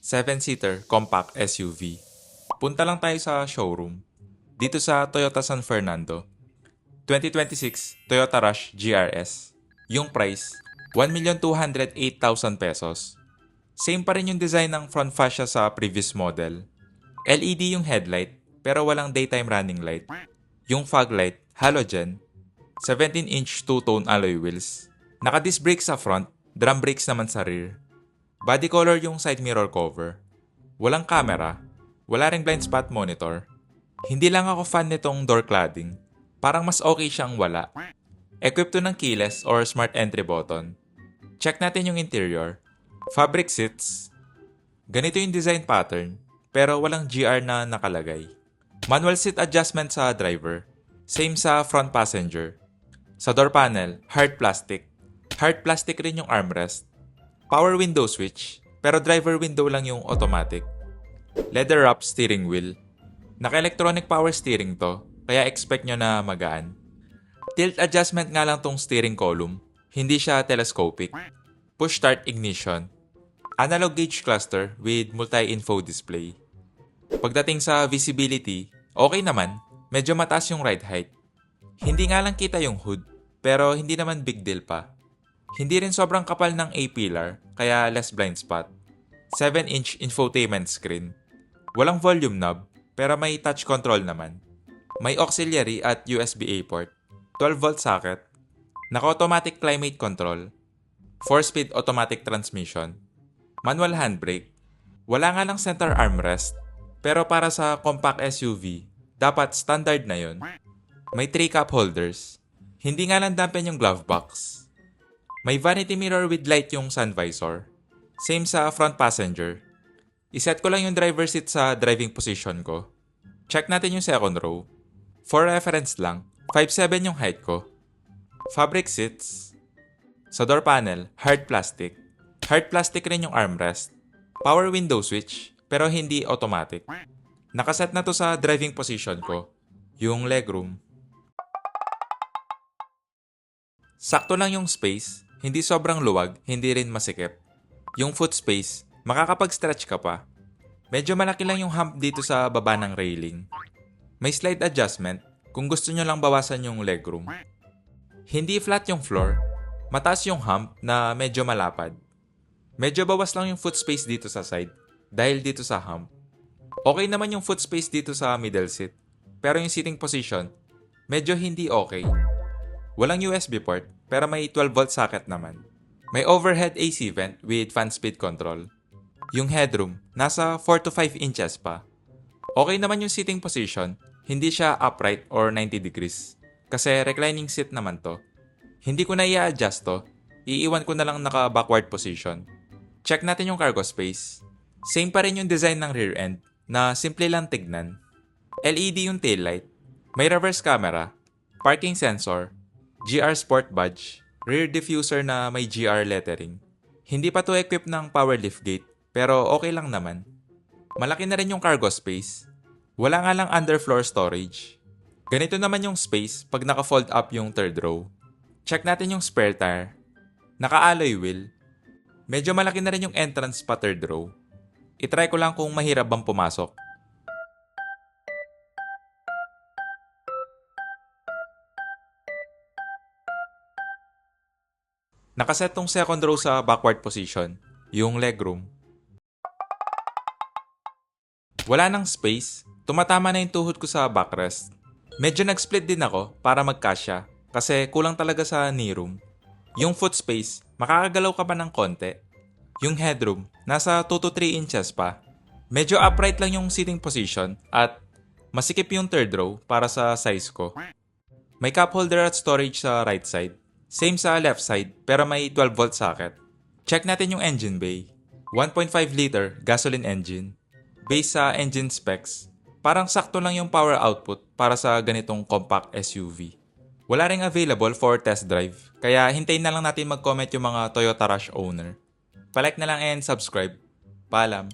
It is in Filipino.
7-seater compact SUV. Punta lang tayo sa showroom. Dito sa Toyota San Fernando. 2026 Toyota Rush GRS. Yung price, 1,208,000 pesos. Same pa rin yung design ng front fascia sa previous model. LED yung headlight, pero walang daytime running light. Yung fog light, halogen. 17-inch two-tone alloy wheels. Naka-disc brakes sa front, drum brakes naman sa rear. Body color yung side mirror cover. Walang camera, wala ring blind spot monitor. Hindi lang ako fan nitong door cladding. Parang mas okay siyang wala. Equipped to ng keyless or smart entry button. Check natin yung interior. Fabric seats. Ganito yung design pattern, pero walang GR na nakalagay. Manual seat adjustment sa driver. Same sa front passenger. Sa door panel, hard plastic. Hard plastic rin yung armrest. Power window switch, pero driver window lang yung automatic. Leather wrap steering wheel. Naka-electronic power steering to, kaya expect nyo na magaan. Tilt adjustment nga lang tong steering column, hindi siya telescopic. Push start ignition. Analog gauge cluster with multi-info display. Pagdating sa visibility, okay naman, medyo mataas yung ride height. Hindi nga lang kita yung hood, pero hindi naman big deal pa. Hindi rin sobrang kapal ng A-pillar, kaya less blind spot. 7-inch infotainment screen. Walang volume knob, pero may touch control naman. May auxiliary at USB-A port. 12-volt socket. Naka-automatic climate control. 4-speed automatic transmission. Manual handbrake. Wala nga lang center armrest, pero para sa compact SUV, dapat standard na yon. May 3 cup holders. Hindi nga lang dampen yung glove box. May vanity mirror with light yung sun visor. Same sa front passenger. Iset ko lang yung driver seat sa driving position ko. Check natin yung second row. For reference lang, 5'7" yung height ko. Fabric seats. Sa door panel, hard plastic. Hard plastic rin yung armrest. Power window switch, pero hindi automatic. Nakaset na to sa driving position ko. Yung legroom. Sakto lang yung space. Hindi sobrang luwag, hindi rin masikip. Yung foot space, makakapag-stretch ka pa. Medyo malaki lang yung hump dito sa baba ng railing. May slide adjustment kung gusto nyo lang bawasan yung legroom. Hindi flat yung floor, mataas yung hump na medyo malapad. Medyo bawas lang yung foot space dito sa side dahil dito sa hump. Okay naman yung foot space dito sa middle seat, pero yung seating position, medyo hindi okay. Walang USB port, pero may 12-volt socket naman. May overhead AC vent with fan speed control. Yung headroom, nasa 4 to 5 inches pa. Okay naman yung seating position, hindi siya upright or 90 degrees. Kasi reclining seat naman to. Hindi ko na i-adjust to, iiwan ko na lang naka-backward position. Check natin yung cargo space. Same pa rin yung design ng rear end, na simple lang tignan. LED yung taillight. May reverse camera, parking sensor, GR Sport badge, rear diffuser na may GR lettering. Hindi pa to equipped ng power liftgate, pero okay lang naman. Malaki na rin yung cargo space. Wala nga lang underfloor storage. Ganito naman yung space pag naka-fold up yung third row. Check natin yung spare tire. Naka-alloy wheel. Medyo malaki na rin yung entrance pa third row. I-try ko lang kung mahirap bang pumasok. Nakaset tong second row sa backward position, yung legroom. Wala nang space, tumatama na yung tuhod ko sa backrest. Medyo nag-split din ako para magkasya kasi kulang talaga sa knee room. Yung foot space, makakagalaw ka pa ng konti. Yung headroom, nasa 2 to 3 inches pa. Medyo upright lang yung seating position at masikip yung third row para sa size ko. May cup holder at storage sa right side. Same sa left side pero may 12-volt socket. Check natin yung engine bay. 1.5 liter gasoline engine. Based sa engine specs, parang sakto lang yung power output para sa ganitong compact SUV. Wala ring available for test drive, kaya hintayin na lang natin mag-comment yung mga Toyota Rush owner. Palike na lang and subscribe. Paalam!